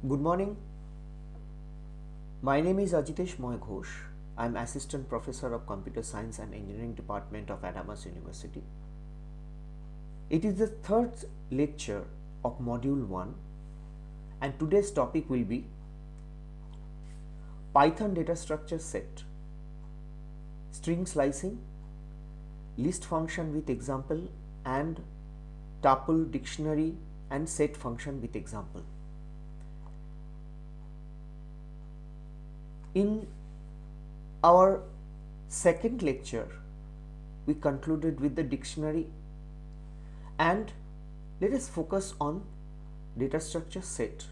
Good morning. My name is Ajitesh Moy Ghosh. I am Assistant Professor of Computer Science and Engineering Department of Adamas University. It is the third lecture of Module 1 and today's topic will be Python data structure set, string slicing, list function with example and tuple dictionary and set function with example. In our second lecture, we concluded with the dictionary and let us focus on data structure set.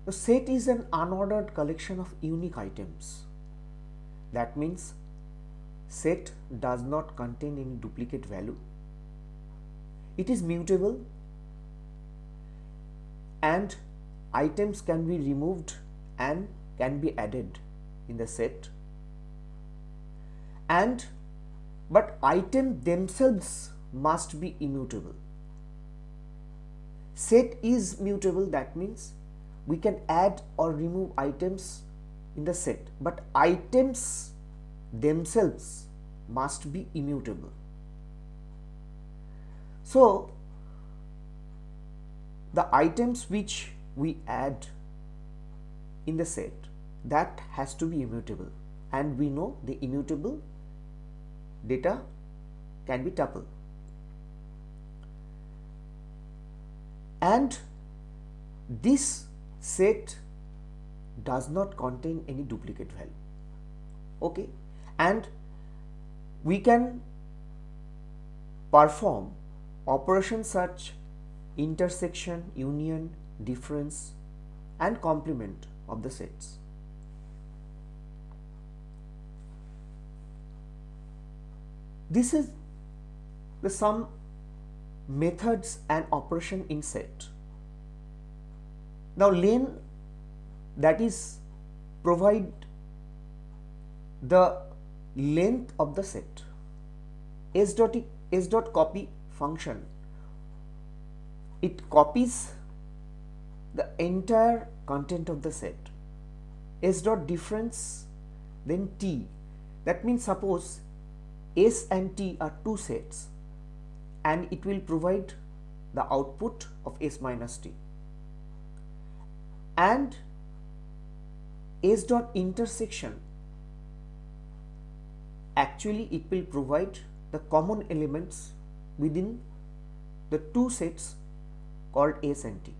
The set is an unordered collection of unique items. That means set does not contain any duplicate value. It is mutable and items can be removed and can be added in the set, but items themselves must be immutable. Set is mutable, that means we can add or remove items in the set, but items themselves must be immutable. So the items which we add in the set, that has to be immutable, and we know the immutable data can be tuple, and this set does not contain any duplicate value. Okay, and we can perform operations such intersection, union, difference and complement of the sets. This is the some methods and operation in set. Now len, that is provide the length of the set. s.copy function, it copies the entire content of the set. s.difference, then t, that means suppose s and t are two sets and it will provide the output of s minus t, and s.intersection, actually it will provide the common elements within the two sets called s and t,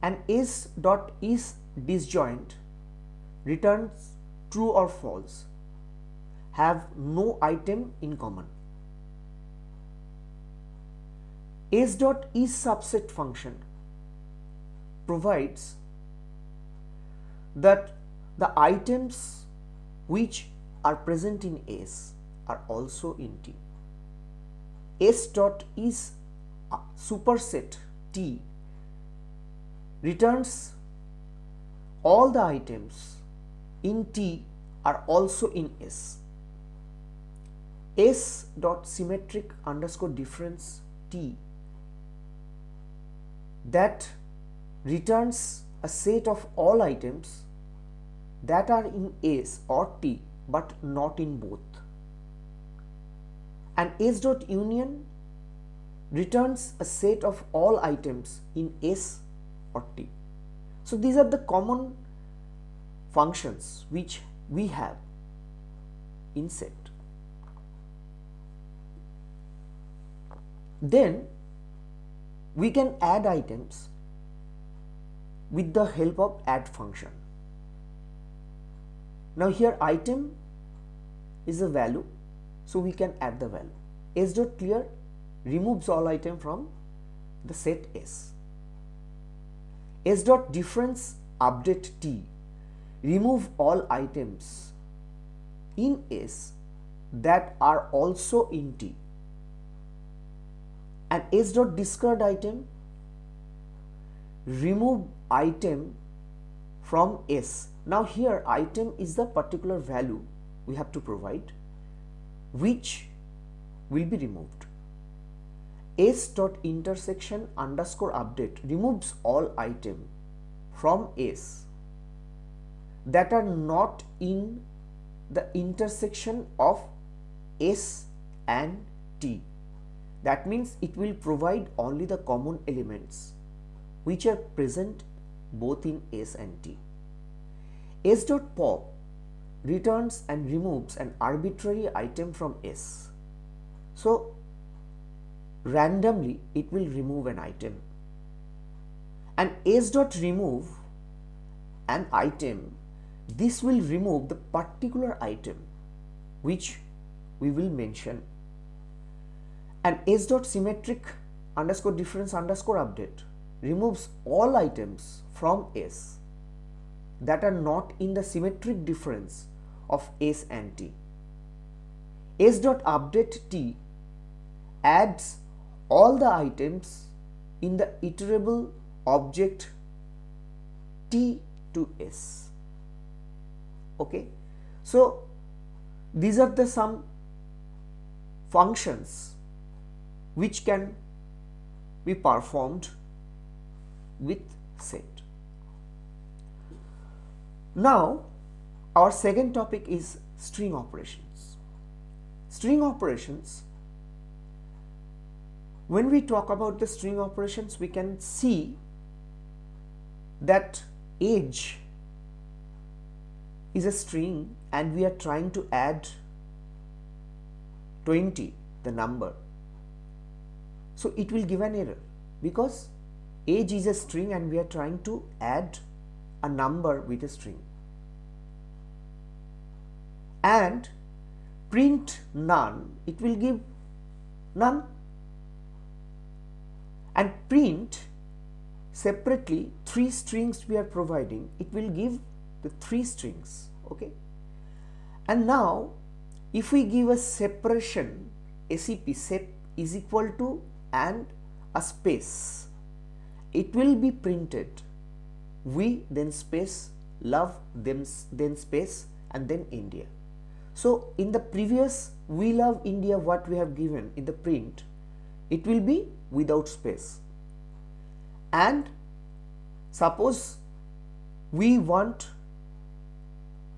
and s.is disjoint returns true or false, have no item in common. s.is subset function provides that the items which are present in s are also in t. s.is superset t returns all the items in t are also in s. s.symmetric underscore difference t, that returns a set of all items that are in s or t but not in both, and s.union returns a set of all items in s or t. So these are the common functions which we have in set. Then we can add items with the help of add function. Now here item is a value, so we can add the value. s.clear removes all item from the set s. s.difference update t, remove all items in s that are also in t, and s.discard item, remove item from s. Now here item is the particular value we have to provide which will be removed. s dot intersection underscore update removes all item from s that are not in the intersection of s and t. That means it will provide only the common elements which are present both in s and t. S dot pop returns and removes an arbitrary item from s. So randomly it will remove an item, and s dot remove an item, this will remove the particular item which we will mention. And s dot symmetric underscore difference underscore update removes all items from s that are not in the symmetric difference of s and t. S dot update t adds all the items in the iterable object t to s. Okay, so these are the some functions which can be performed with set. Now our second topic is string operations. String operations, when we talk about the string operations, we can see that age is a string and we are trying to add 20, the number. So it will give an error because age is a string and we are trying to add a number with a string. And print none, it will give none. And print separately 3 strings we are providing, it will give the 3 strings. Okay, and now if we give a separation, SEP, sep is equal to and a space, it will be printed we then space love then space and then India. So in the previous we love India, what we have given in the print, it will be without space. And suppose we want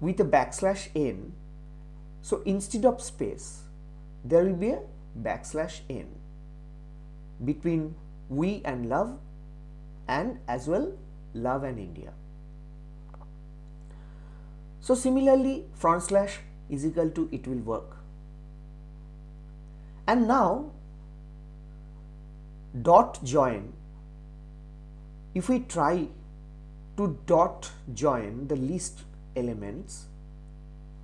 with a backslash n, so instead of space there will be a backslash n between we and love, and as well love and India. So similarly front slash is equal to, it will work. And now dot join, if we try to dot join the list elements,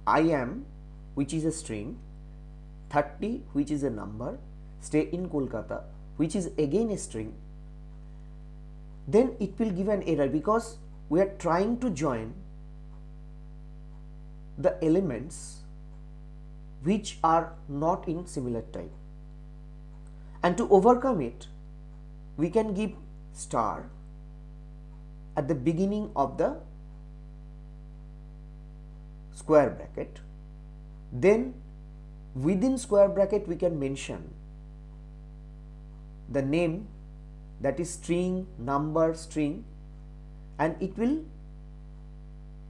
I am, which is a string, 30, which is a number, stay in Kolkata, which is again a string, then it will give an error because we are trying to join the elements which are not in similar type. And to overcome it, we can give star at the beginning of the square bracket, then within square bracket we can mention the name, that is string, number, string, and it will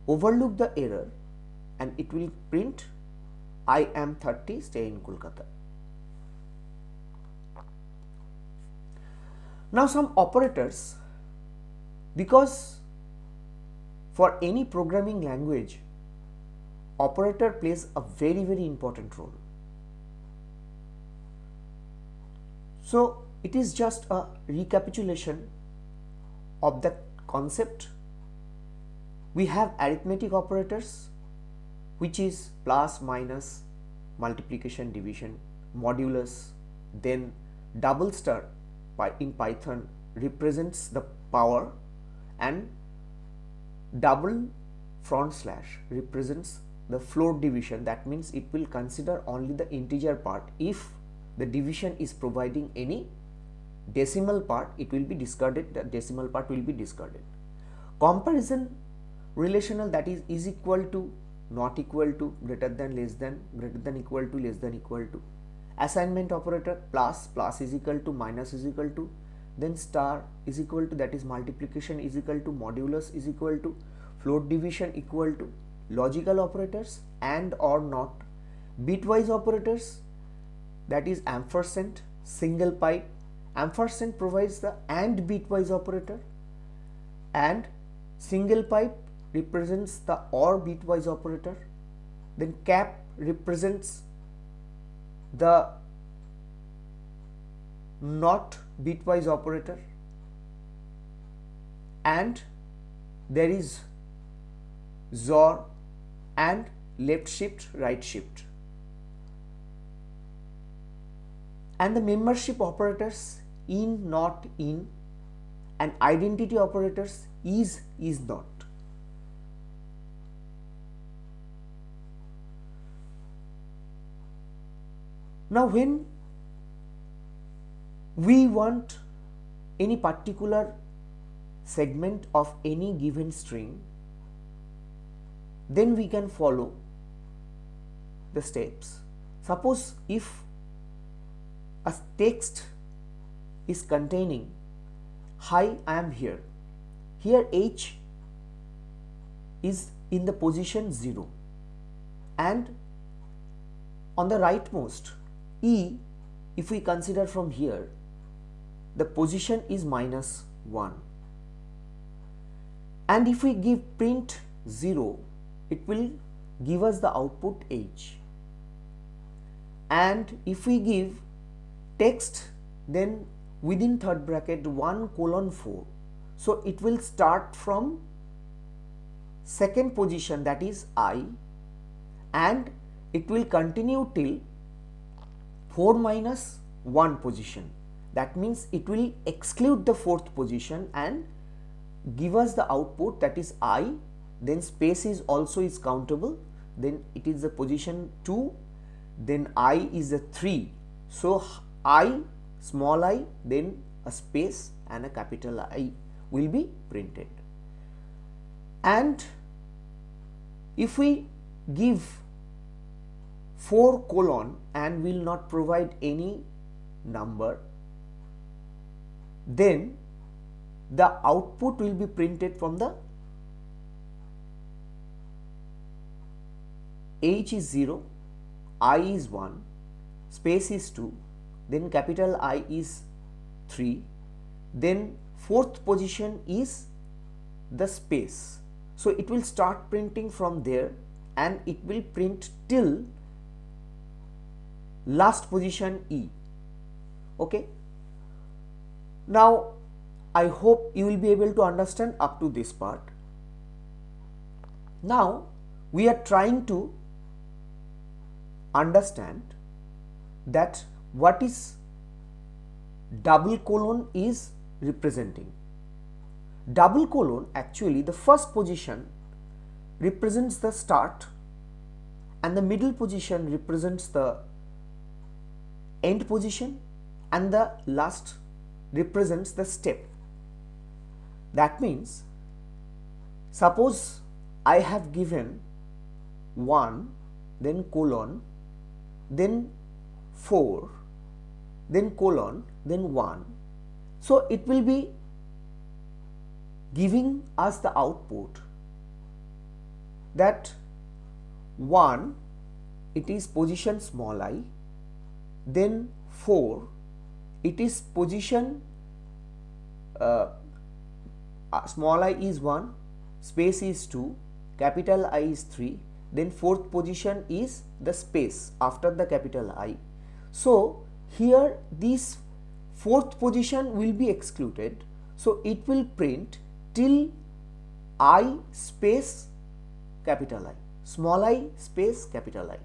overlook the error and it will print I am 30, stay in Kolkata. Now some operators, because for any programming language operator plays a very important role. So it is just a recapitulation of the concept. We have arithmetic operators, which is plus, minus, multiplication, division, modulus, then double star in Python represents the power, and double front slash represents the floor division. That means it will consider only the integer part. If the division is providing any decimal part, it will be discarded, the decimal part will be discarded. Comparison relational, that is equal to, not equal to, greater than, less than, greater than, equal to, less than, equal to, assignment operator, plus is equal to, minus is equal to, then star is equal to, that is multiplication is equal to, modulus is equal to, float division equal to, logical operators and or not, bitwise operators, that is ampersand, single pipe, ampersand provides the and bitwise operator, and single pipe represents the or bitwise operator, then cap represents the not bitwise operator, and there is XOR and left shift, right shift. And the membership operators in, not in, and identity operators is not. Now when we want any particular segment of any given string, then we can follow the steps. Suppose if a text is containing, hi, I am here, H is in the position 0, and on the rightmost E, if we consider from here, the position is -1, and if we give print 0, it will give us the output H, and if we give text, then within third bracket 1:4, so it will start from second position, that is I, and it will continue till 4 minus 1 position. That means it will exclude the fourth position and give us the output, that is I, then space is also is countable, then it is the position 2, then I is a 3, so I, small I, then a space and a capital I will be printed. And if we give 4 : and will not provide any number, then the output will be printed from the H is 0, I is 1, space is 2, then capital I is 3, then fourth position is the space. So it will start printing from there and it will print till last position E. Okay. Now I hope you will be able to understand up to this part. Now we are trying to understand that what is double colon is representing. Double colon, actually the first position represents the start and the middle position represents the end position and the last represents the step. That means suppose I have given 1, then colon, then 4, then colon, then 1. So it will be giving us the output that 1, it is position small I, then 4, it is position small I is 1, space is 2, capital I is 3, then fourth position is the space after the capital I. So here this fourth position will be excluded, so it will print till I space capital I, small I space capital I,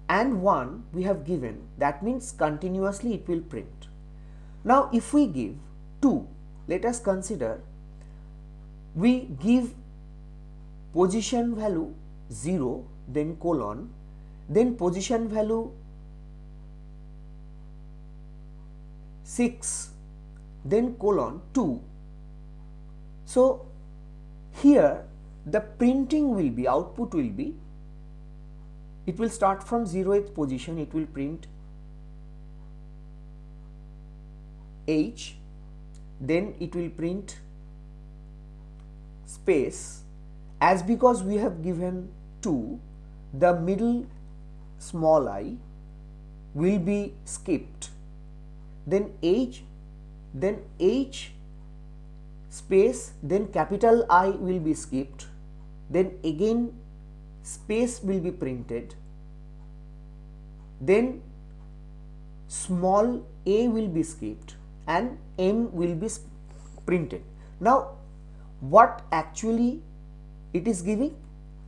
and 1 we have given, that means continuously it will print. Now if we give 2, let us consider we give position value 0, then colon, then position value 6, then colon 2. So here the printing will be, output will be, it will start from 0th position, it will print H, then it will print space. As because we have given 2, the middle small I will be skipped, then H space, then capital I will be skipped, then again space will be printed, then small a will be skipped and M will be printed. Now what actually it is giving?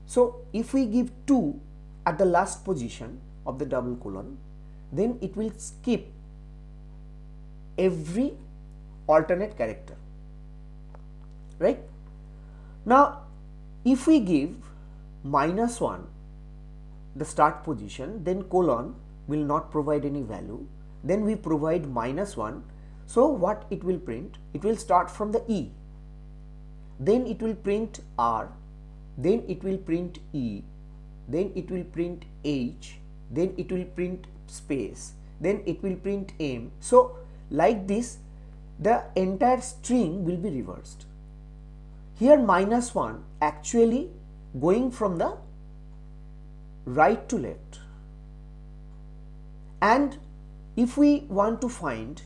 So if we give 2 at the last position of the double colon, then it will skip every alternate character, right? Now if we give -1 the start position, then colon will not provide any value, then we provide -1. So what it will print? It will start from the E, then it will print R, then it will print E, then it will print H, then it will print space, then it will print M. So like this the entire string will be reversed. Here -1 actually going from the right to left, and if we want to find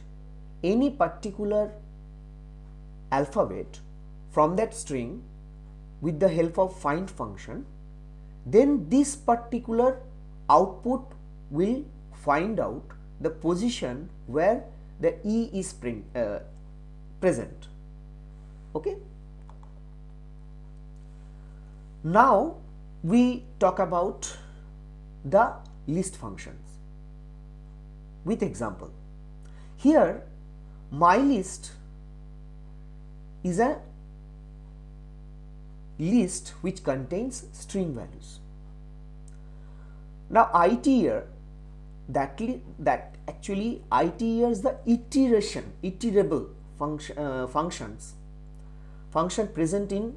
any particular alphabet from that string with the help of find function, then this particular output will find out the position where the E is present. Okay. Now we talk about the list functions with example. Here mylist is a list which contains string values. Now iter, that actually iter is the iterable function present in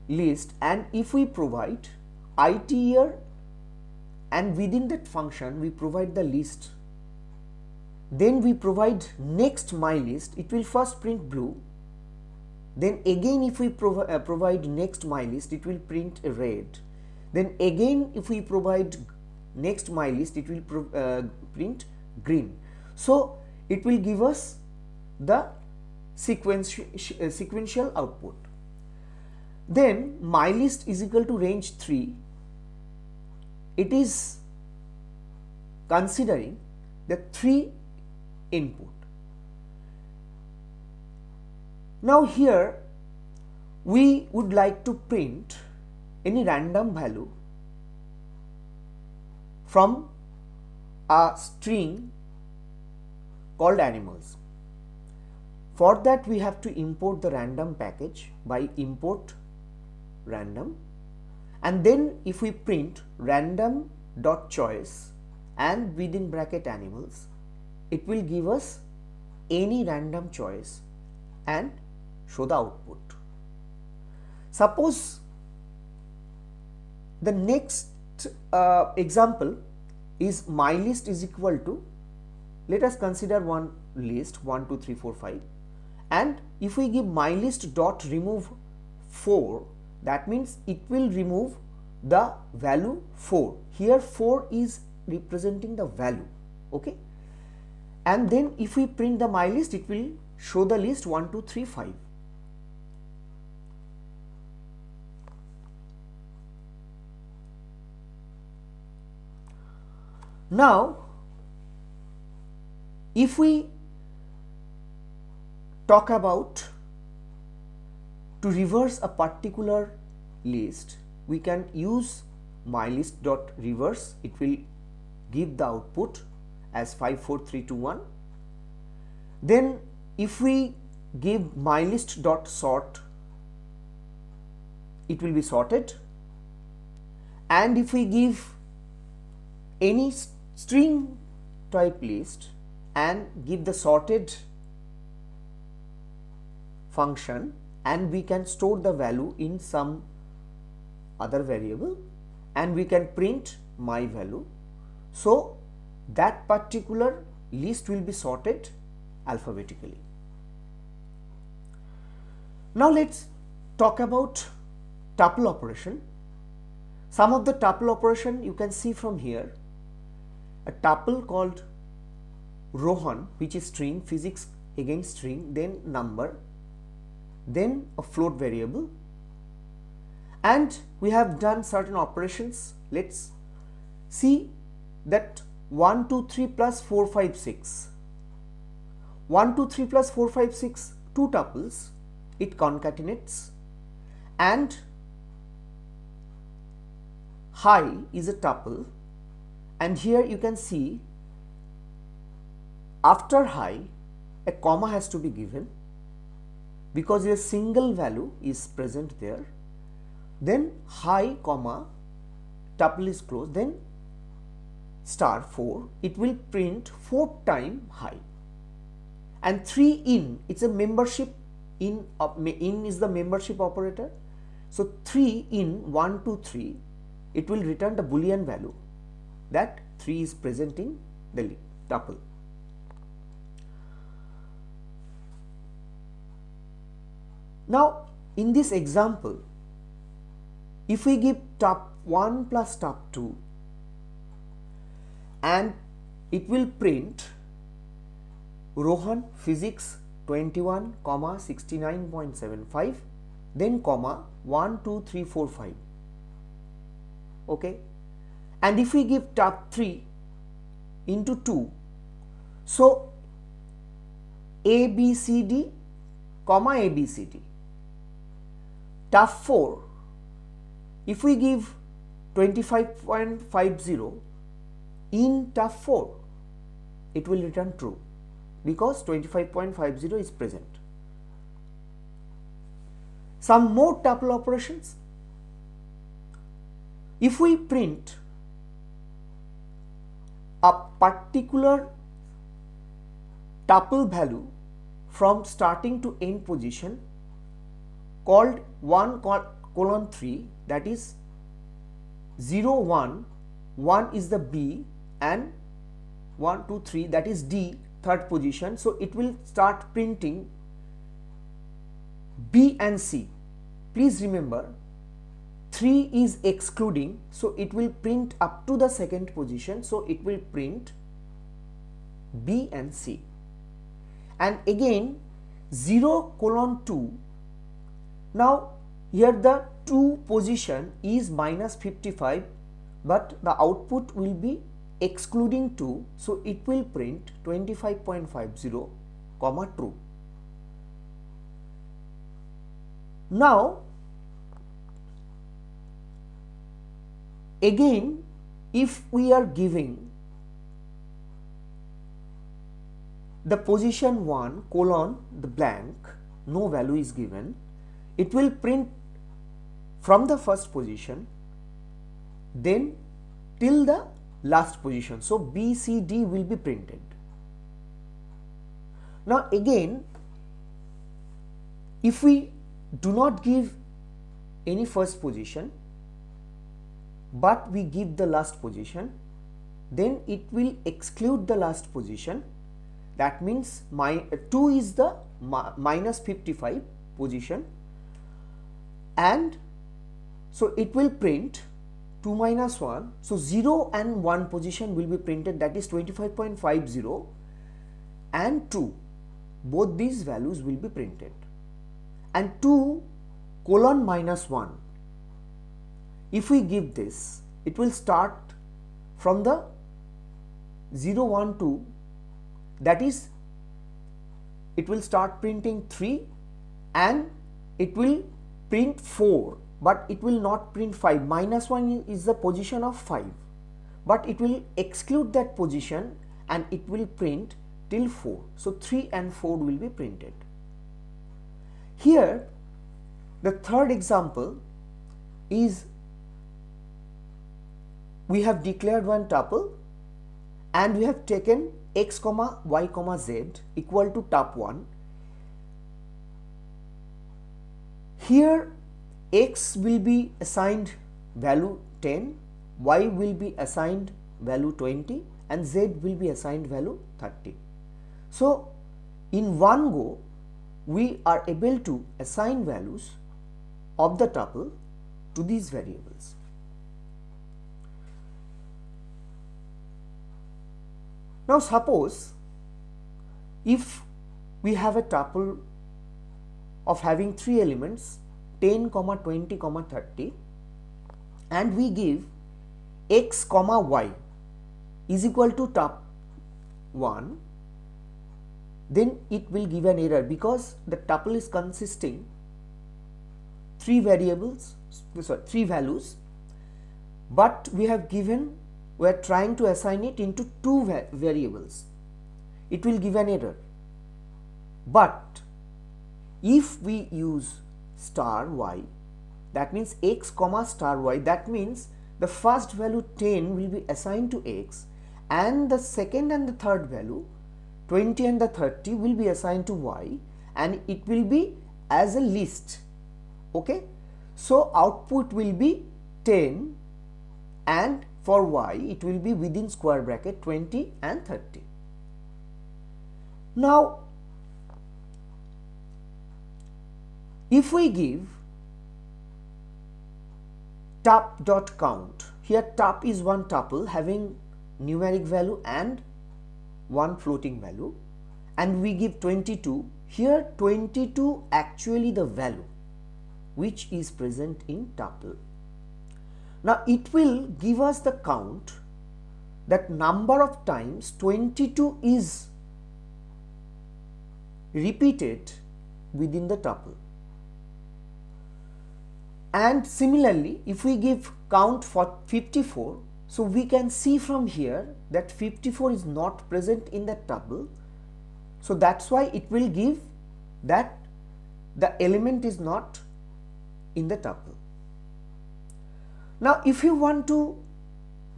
list, and if we provide iter and within that function we provide the list, then we provide next mylist, it will first print blue, then again if we provide next mylist it will print red, then again if we provide next mylist it will print green. So it will give us the sequential output. Then mylist is equal to range 3, it is considering the 3 input. Now here we would like to print any random value from a string called animals. For that we have to import the random package by import random, and then if we print random dot choice and within bracket animals, it will give us any random choice and show the output. Suppose the next example is mylist is equal to, let us consider one list 1 2 3 4 5, and if we give mylist dot remove 4, that means it will remove the value 4. Here 4 is representing the value, okay, and then if we print the mylist it will show the list 1 2 3 5. Now if we talk about to reverse a particular list, we can use mylist dot reverse, it will give the output as 5 4 3 2 1. Then if we give mylist dot sort, it will be sorted, and if we give any string type list and give the sorted function, and we can store the value in some other variable and we can print my value. So that particular list will be sorted alphabetically. Now let's talk about tuple operation. Some of the tuple operation you can see from here. A tuple called Rohan, which is string, physics again string, then number, then a float variable, and we have done certain operations. Let's see that 1, 2, 3 plus 4, 5, 6. 1, 2, 3 plus 4, 5, 6, two tuples, it concatenates, and high is a tuple, and here you can see after high a comma has to be given because a single value is present there. Then high comma tuple is closed, then star 4, it will print 4 time high, and 3 in, it's a membership in is the membership operator. So 3 in 1, 2, 3, it will return the boolean value that 3 is present in the tuple. Now in this example, if we give tup1 plus tup2, and it will print Rohan physics 21, 69.75, then comma 1, 2, 3, 4, 5. Okay, and if we give tup3 into 2, so ABCD, comma ABCD. Tup4, if we give 25.50 in tup4, it will return true because 25.50 is present. Some more tuple operations. If we print a particular tuple value from starting to end position called 1 colon 3, that is 0, 1, 1 is the B, and 1, 2, 3, that is D, third position. So it will start printing B and C. Please remember 3 is excluding, so it will print up to the second position, so it will print B and C. And again 0 colon 2, now here the 2 position is minus 55, but the output will be excluding 2, so it will print 25.50 comma true. Now again, if we are giving the position 1 colon the blank, no value is given, it will print from the first position then till the last position. So B, C, D will be printed. Now again, if we do not give any first position but we give the last position, then it will exclude the last position. That means 2 is the minus 55 position, and so it will print 2 minus 1, so 0 and 1 position will be printed, that is 25.50 and 2, both these values will be printed. And 2 colon minus 1, if we give this, it will start from the 0, 1, 2, that is it will start printing 3 and it will print 4, but it will not print 5. Minus 1 is the position of 5, but it will exclude that position and it will print till 4. So 3 and 4 will be printed. Here the third example is we have declared one tuple and we have taken x comma y comma z equal to tup1. Here x will be assigned value 10, y will be assigned value 20 and z will be assigned value 30. So in one go we are able to assign values of the tuple to these variables. Now suppose if we have a tuple of having 3 elements 10, 20, 30 and we give x, y is equal to tup 1, then it will give an error because the tuple is consisting 3 values, but we are trying to assign it into 2 variables. It will give an error. But if we use star y, that means x comma star y, that means the first value 10 will be assigned to x and the second and the third value 20 and the 30 will be assigned to y, and it will be as a list. Okay, so output will be 10 and for y it will be within square bracket 20 and 30. Now if we give tup.count, here tup is one tuple having numeric value and one floating value, and we give 22, here 22 actually the value which is present in tuple. Now it will give us the count that number of times 22 is repeated within the tuple. And similarly, if we give count for 54, so we can see from here that 54 is not present in the tuple. So that's why it will give that the element is not in the tuple. Now if you want to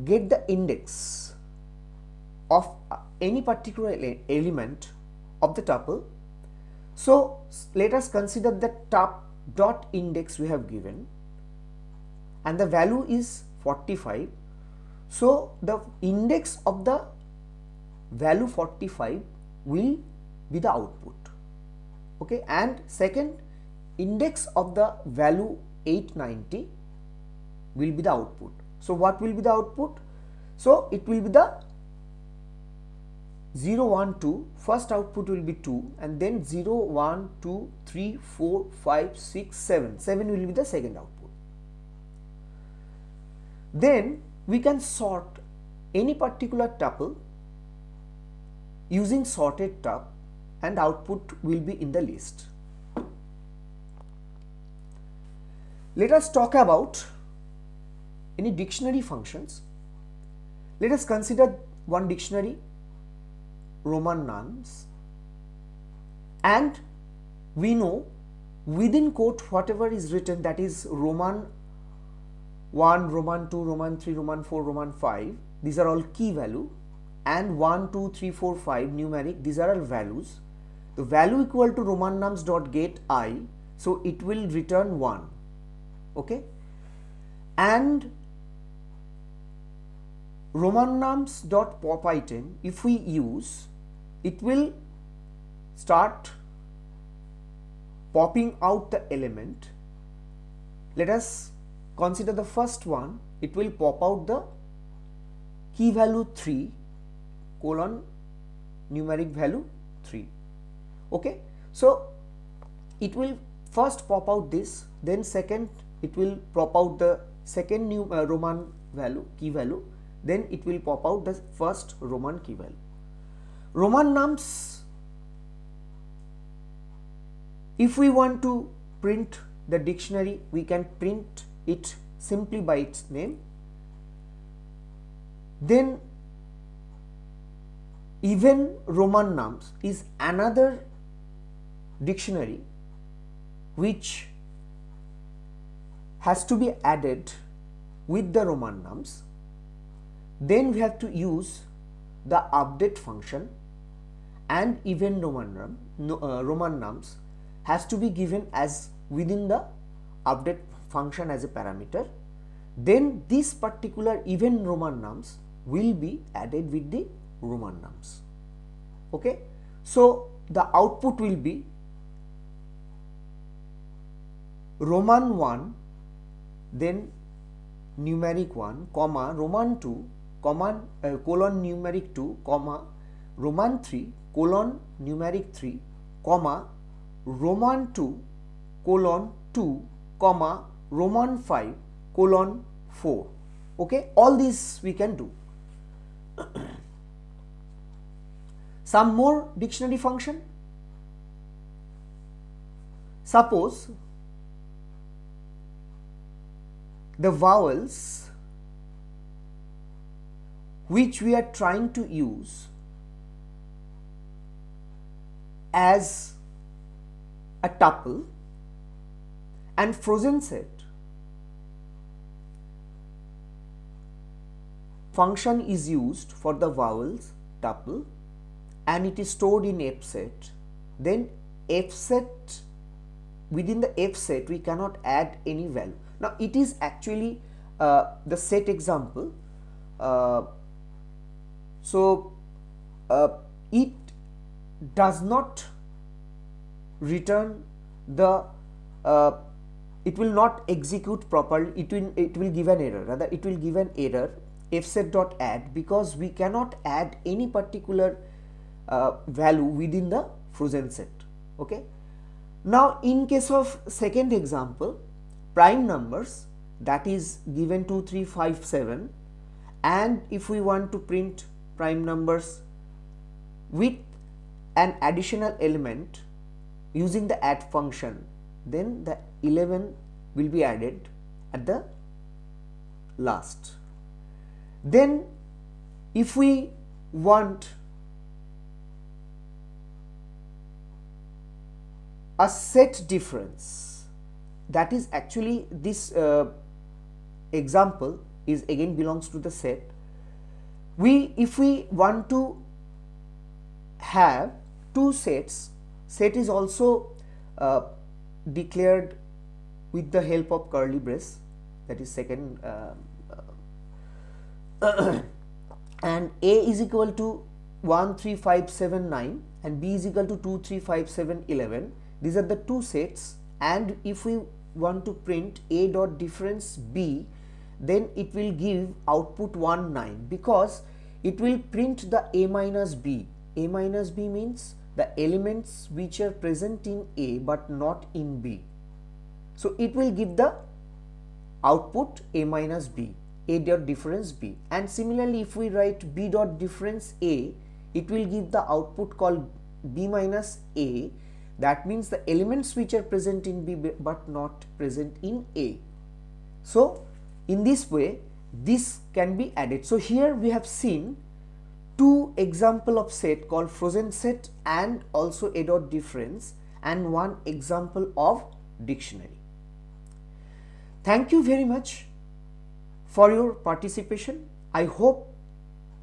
get the index of any particular element of the tuple, so let us consider the tup dot index we have given and the value is 45. So the index of the value 45 will be the output. Okay, and second index of the value 890 will be the output. So what will be the output? So it will be the 0, 1, 2, first output will be 2 and then 0, 1, 2, 3, 4, 5, 6, 7. 7 will be the second output. Then we can sort any particular tuple using sorted tup and output will be in the list. Let us talk about any dictionary functions. Let us consider one dictionary, Roman nouns, and we know within quote whatever is written, that is Roman 1, Roman 2, Roman 3, Roman 4, Roman 5, these are all key value, and 1, 2, 3, 4, 5 numeric, these are all values. The value equal to Roman nums dot get I, so it will return 1. Okay, and Roman nums dot pop item, if we use, it will start popping out the element. Let us consider the first one. It will pop out the key value 3 colon numeric value 3. Okay, so it will first pop out this, then second it will pop out the second Roman value, key value, then it will pop out the first Roman key value. Roman nums, if we want to print the dictionary, we can print it simply by its name. Then even Roman nums is another dictionary which has to be added with the Roman nums. Then we have to use the update function, and even Roman nums has to be given as within the update function as a parameter. Then this particular even Roman nums will be added with the Roman nums. Okay, so the output will be Roman 1, then numeric 1, comma, Roman 2, comma, colon numeric 2, comma, Roman 3, colon numeric 3, comma, Roman 2, colon 2, comma, Roman 5, colon 4. Okay, all these we can do. Some more dictionary function. Suppose the vowels which we are trying to use as a tuple and frozen set function is used for the vowels tuple and it is stored in F set, then F set, within the F set we cannot add any value. Now it is actually the set example, it does not return the it will not execute properly, it will give an error, rather it will give an error fset.add, because we cannot add any particular value within the frozen set. Okay, now in case of second example, prime numbers, that is given 2 3 5 7, and if we want to print prime numbers with an additional element using the add function, then the 11 will be added at the last. Then if we want a set difference, that is actually this example is again belongs to the set. If we want to have two sets, set is also declared with the help of curly brace, that is second and A is equal to 1 3 5 7 9 and B is equal to 2 3 5 7 11. These are the two sets, and if we want to print A dot difference B, then it will give output 1 9, because it will print the A minus B. A minus B means the elements which are present in A but not in B. So it will give the output A minus B, A dot difference B. And similarly, if we write B dot difference A, it will give the output called B minus A. That means the elements which are present in B but not present in A. So in this way, this can be added. So here we have seen two example of set called frozen set and also A dot difference, and one example of dictionary. Thank you very much for your participation. I hope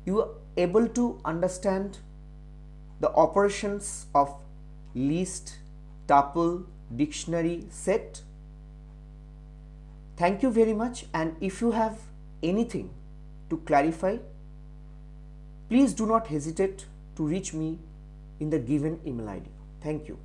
you are able to understand the operations of list, tuple, dictionary, set. Thank you very much, and if you have anything to clarify, please do not hesitate to reach me in the given email ID. Thank you.